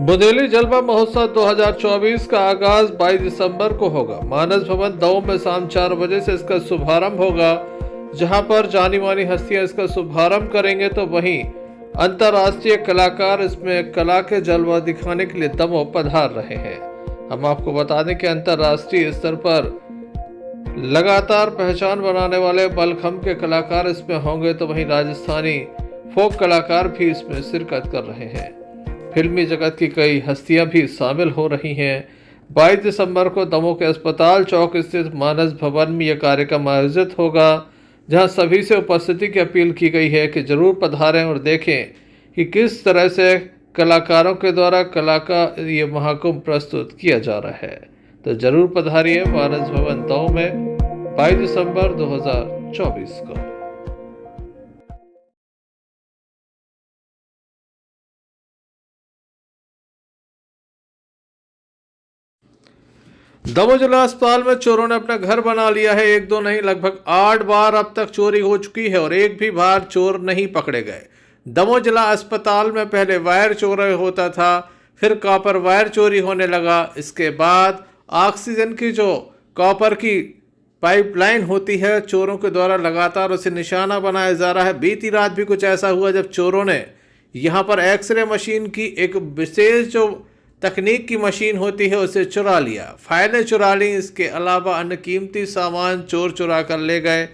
बुंदेली जलवा महोत्सव 2024 का आगाज 22 दिसंबर को होगा। मानस भवन दऊ में शाम 4 बजे से इसका शुभारंभ होगा, जहां पर जानी मानी हस्तियां इसका शुभारंभ करेंगे, तो वहीं अंतर्राष्ट्रीय कलाकार इसमें कला के जलवा दिखाने के लिए दमोह पधार रहे हैं। हम आपको बता दें कि अंतर्राष्ट्रीय स्तर पर लगातार पहचान बनाने वाले मलखम्ब के कलाकार इसमें होंगे, तो वहीं राजस्थानी फोक कलाकार भी इसमें शिरकत कर रहे हैं। फिल्मी जगत की कई हस्तियां भी शामिल हो रही हैं। 22 दिसंबर को दमोह के अस्पताल चौक स्थित मानस भवन में यह कार्यक्रम आयोजित होगा, जहां सभी से उपस्थिति की अपील की गई है कि जरूर पधारें और देखें कि किस तरह से कलाकारों के द्वारा कला का ये महाकुंभ प्रस्तुत किया जा रहा है। तो जरूर पधारिए मानस भवन दमोह में 22 दिसंबर 2024 को। दमोह जिला अस्पताल में चोरों ने अपना घर बना लिया है। एक दो नहीं, लगभग 8 बार अब तक चोरी हो चुकी है और एक भी बार चोर नहीं पकड़े गए। दमोह जिला अस्पताल में पहले वायर चोरी होता था, फिर कॉपर वायर चोरी होने लगा। इसके बाद ऑक्सीजन की जो कॉपर की पाइपलाइन होती है, चोरों के द्वारा लगातार उसे निशाना बनाया जा रहा है। बीती रात भी कुछ ऐसा हुआ जब चोरों ने यहाँ पर एक्सरे मशीन की एक विशेष जो तकनीक की मशीन होती है उसे चुरा लिया, फाइलें चुरा ली। इसके अलावा अन्य कीमती सामान चोर चुरा कर ले गए।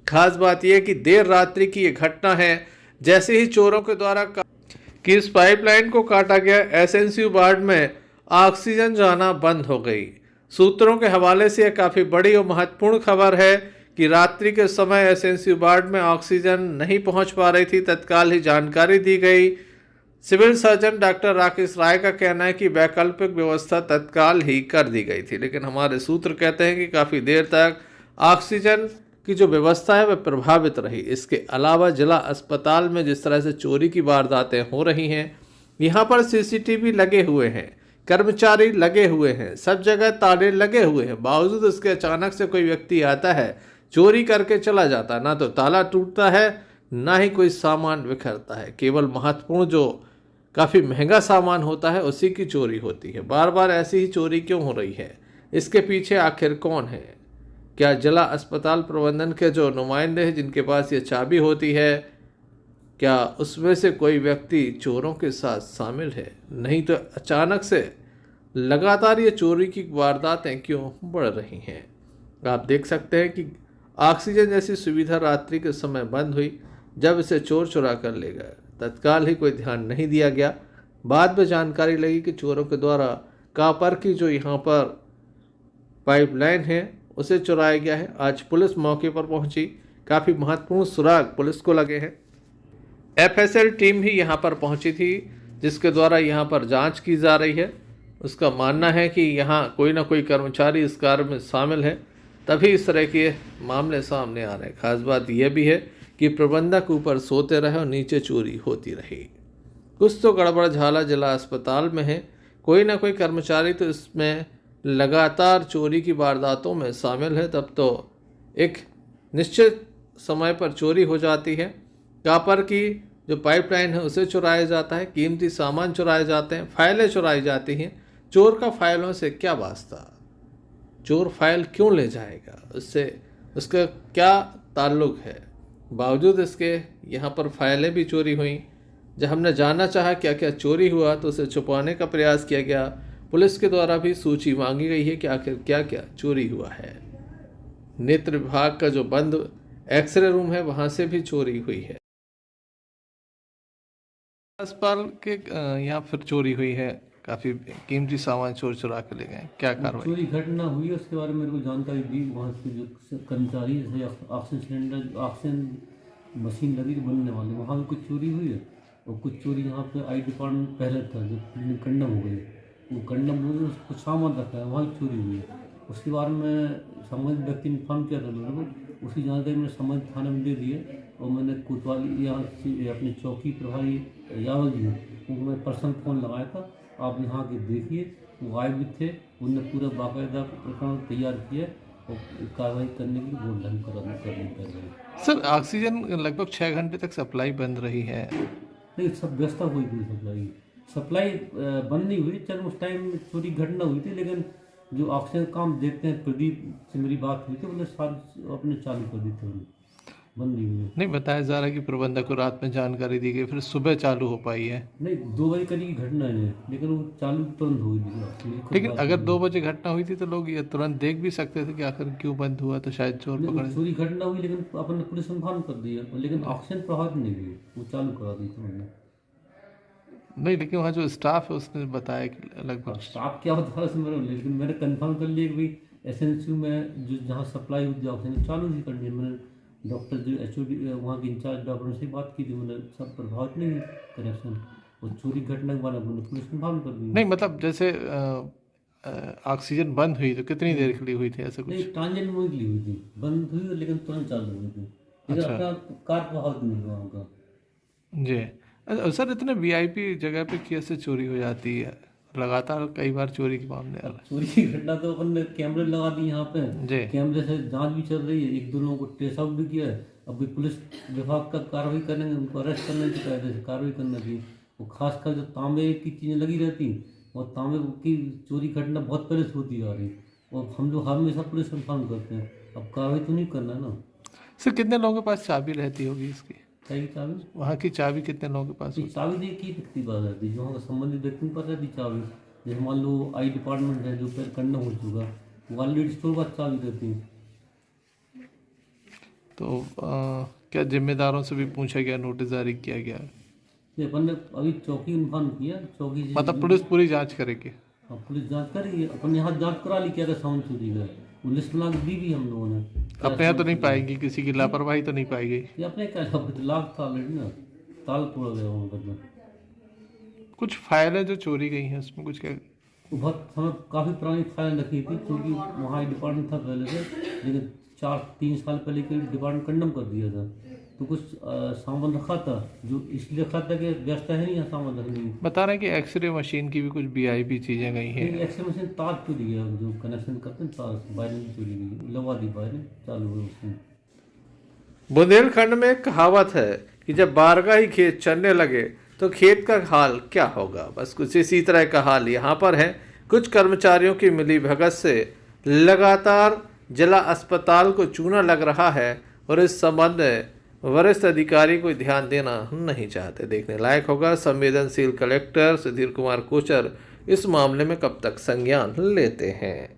खास बात यह कि देर रात्रि की ये घटना है। जैसे ही चोरों के द्वारा कि इस पाइपलाइन को काटा गया, एसएनसीयू वार्ड में ऑक्सीजन जाना बंद हो गई। सूत्रों के हवाले से यह काफ़ी बड़ी और महत्वपूर्ण खबर है कि रात्रि के समय एसएनसीयू वार्ड में ऑक्सीजन नहीं पहुंच पा रही थी। तत्काल ही जानकारी दी गई। Civil surgeon doctor Rakesh Rai का कहना है कि वैकल्पिक व्यवस्था तत्काल ही कर दी गई थी, लेकिन हमारे सूत्र कहते हैं कि काफ़ी देर तक ऑक्सीजन की जो व्यवस्था है वह प्रभावित रही। इसके अलावा जिला अस्पताल में जिस तरह से चोरी की वारदातें हो रही हैं, यहाँ पर सीसीटीवी लगे हुए हैं, कर्मचारी लगे हुए हैं, सब जगह ताले लगे हुए हैं। बावजूद इसके अचानक से कोई व्यक्ति आता है, चोरी करके चला जाता है। ना तो ताला टूटता है, ना ही कोई सामान बिखरता है। केवल महत्वपूर्ण जो काफ़ी महंगा सामान होता है उसी की चोरी होती है। बार बार ऐसी ही चोरी क्यों हो रही है? इसके पीछे आखिर कौन है? क्या जिला अस्पताल प्रबंधन के जो नुमाइंदे हैं जिनके पास ये चाबी होती है, क्या उसमें से कोई व्यक्ति चोरों के साथ शामिल है? नहीं तो अचानक से लगातार ये चोरी की वारदातें क्यों बढ़ रही हैं? आप देख सकते हैं कि ऑक्सीजन जैसी सुविधा रात्रि के समय बंद हुई। जब इसे चोर चुरा कर ले गए, तत्काल ही कोई ध्यान नहीं दिया गया। बाद में जानकारी लगी कि चोरों के द्वारा कॉपर की जो यहाँ पर पाइपलाइन है उसे चुराया गया है। आज पुलिस मौके पर पहुंची, काफ़ी महत्वपूर्ण सुराग पुलिस को लगे हैं। एफएसएल टीम भी यहाँ पर पहुंची थी, जिसके द्वारा यहाँ पर जांच की जा रही है। उसका मानना है कि यहाँ कोई ना कोई कर्मचारी इस कार्य में शामिल है, तभी इस तरह के मामले सामने आ रहे हैं। खास बात यह भी है कि प्रबंधक ऊपर सोते रहे और नीचे चोरी होती रही। कुछ तो गड़बड़ झाला जिला अस्पताल में है। कोई ना कोई कर्मचारी तो इसमें लगातार चोरी की वारदातों में शामिल है। तब तो एक निश्चित समय पर चोरी हो जाती है। कॉपर की जो पाइपलाइन है उसे चुराया जाता है, कीमती सामान चुराए जाते हैं, फाइलें चुराई जाती हैं। चोर का फाइलों से क्या वास्ता? चोर फाइल क्यों ले जाएगा? उससे उसका क्या ताल्लुक है? बावजूद इसके यहाँ पर फाइलें भी चोरी हुई। जब हमने जानना चाहा क्या क्या चोरी हुआ तो उसे छुपाने का प्रयास किया गया। पुलिस के द्वारा भी सूची मांगी गई है कि आखिर क्या क्या चोरी हुआ है। नेत्र विभाग का जो बंद एक्सरे रूम है वहाँ से भी चोरी हुई है। अस्पताल के यहाँ फिर चोरी हुई है, काफ़ी कीमती सामान चोर चुरा के ले गए। क्या कार्रवाई? चोरी घटना हुई है उसके बारे में मेरे को जानकारी दी। वहाँ के जो कर्मचारी जैसे ऑक्सीजन सिलेंडर, ऑक्सीजन मशीन लगी थी बनने वाली, वहाँ भी कुछ चोरी हुई है। और कुछ चोरी यहाँ पे आई डिपार्टमेंट पहले था जो कंडम हो गई, वो कंडम हो गई, कुछ सामान रखा है, वहाँ चोरी हुई है। उसके बारे में संबंधित व्यक्ति ने इन्फॉर्म किया था मेरे को। उसकी जानकारी मैंने संबंधित थाने में दे दी है और मैंने कोतवाली यहाँ से अपने चौकी प्रभारी यादव जी उनको मैं पर्सनल फ़ोन लगाया था। आप यहाँ के देखिए, वो आए भी थे, उनने पूरा बाकायदा प्रकरण तैयार किया और कार्रवाई करने की बोल हम कर रहे हैं। सर, ऑक्सीजन लगभग 6 घंटे तक सप्लाई बंद रही है। नहीं, सब व्यवस्था हुई पूरी सप्लाई। सप्लाई बंद नहीं हुई, चल उस टाइम चोरी घटना हुई थी, लेकिन जो ऑक्सीजन काम देखते हैं प्रदीप से मेरी बात हुई थी, बोले साथ अपने चालू कर दी थी, बंद नहीं हुई। नहीं, बताया जा रहा है कि प्रबंधक को रात में जानकारी दी गई, फिर सुबह चालू हो पाई है। नहीं, 2 बजे करीब की घटना है, लेकिन वो चालू तुरंत हुई थी। मेरी खुद लेकिन बात अगर हुई। 2 बजे घटना हुई थी तो लोग ये तुरंत देख भी सकते थे कि आखिर क्यों बंद हुआ, तो शायद चोर नहीं, पकड़े। चोरी घटना हुई, लेकिन अपन ने पुलिस इन्फॉर्म कर दिया, लेकिन ऑक्सीजन प्रभावित नहीं हुई, वो चालू करा दी थी हमने। नहीं, लेकिन वहाँ जो स्टाफ है उसने बताया कि लगभग स्टाफ क्या बता रहा है, लेकिन मैंने कंफर्म कर लिया कि भाई एसएनसीयू में जो जहाँ सप्लाई होती है ऑक्सीजन चालू ही करनी है। मैंने डॉक्टर जो एचओडी वहाँ के इंचार्ज डॉक्टर से बात की थी, मैंने सब प्रभावित नहीं कनेक्शन, और चोरी घटना के बाद मैंने पुलिस इन्फॉर्म कर दी। नहीं, मतलब जैसे ऑक्सीजन बंद हुई तो कितनी देर के लिए हुई थी, ऐसा कुछ? नहीं, ट्रांजिट मूव के लिए हुई थी, बंद हुई लेकिन तुरंत चालू हुई थी, लेकिन अच्छा। अपना कार प्रभावित नहीं हुआ उनका। जी। सर, इतने वीआईपी जगह पे कैसे चोरी हो जाती है? लगातार कई बार चोरी के मामले आ रहे चोरी की घटना तो अपन ने कैमरे लगा दिए यहाँ पे, हैं। जी। कैमरे से जांच भी चल रही है, 1-2 लोगों को ट्रेस आउट भी किया है। अभी पुलिस विभाग का कार्रवाई करेंगे, उनको अरेस्ट करने की कायदे से कार्रवाई करना चाहिए। वो खासकर जो तांबे की चीज़ें लगी रहती, और तांबे की चोरी घटना बहुत पहले से होती आ रही, और हम लोग हमेशा पुलिस इन्फॉर्म करते हैं, अब कार्रवाई तो नहीं करना ना। सर, कितने लोगों के पास चाबी रहती होगी इसकी? चाहिए चाबी, वहाँ की चाबी कितने लोगों के पास तो होती? चाबी देखी कितनी बात रहती है, जो वहाँ का संबंधित व्यक्ति के पास रहती चाबी। जैसे मान लो आई डिपार्टमेंट है जो फिर करना हो चुका, वो ऑलरेडी स्टोर का चाबी रहती है। तो क्या जिम्मेदारों से भी पूछा गया, नोटिस जारी किया गया? ये अपन ने अभी चौकी इन्फॉर्म किया, चौकी से मतलब पुलिस पूरी जांच करेगी? हाँ, पुलिस जांच करी, अपन यहाँ जांच करा ली क्या था साउंड चोरी का, वो लिस्ट बना के दी भी हम लोगों ने। अपने यहाँ तो नहीं पाएगी, किसी की लापरवाही तो नहीं पाई गई? ये अपने क्या लाभ था ऑलरेडी ना, ताल तोड़ा गया वहाँ पर। कुछ फाइलें जो चोरी गई हैं उसमें कुछ क्या? वो बहुत हमें काफ़ी पुरानी फाइल रखी थी, क्योंकि वहाँ डिपार्टमेंट था पहले से, लेकिन 4-3 साल पहले के डिपार्टमेंट कंडम कर दिया था, तो कुछ सामान रखा था, जो इसलिए रखा था कि व्यवस्था है नहीं यहाँ सामान रखने की। बता रहे हैं कि एक्सरे मशीन की भी कुछ वीआईपी चीज़ें गई हैं। एक्सरे मशीन तार चोरी गया, जो कनेक्शन करते हैं तार, वायरिंग चोरी गई, लगा दी वायरिंग, चालू हुई उसमें। बुंदेलखंड में एक कहावत है कि जब बारगाही खेत चलने लगे तो खेत का हाल क्या होगा। बस कुछ इसी तरह का हाल यहाँ पर है। कुछ कर्मचारियों की मिलीभगत से लगातार जिला अस्पताल को चूना लग रहा है, और इस संबंध में वरिष्ठ अधिकारी को ध्यान देना नहीं चाहते। देखने लायक होगा संवेदनशील कलेक्टर सुधीर कुमार कोचर इस मामले में कब तक संज्ञान लेते हैं।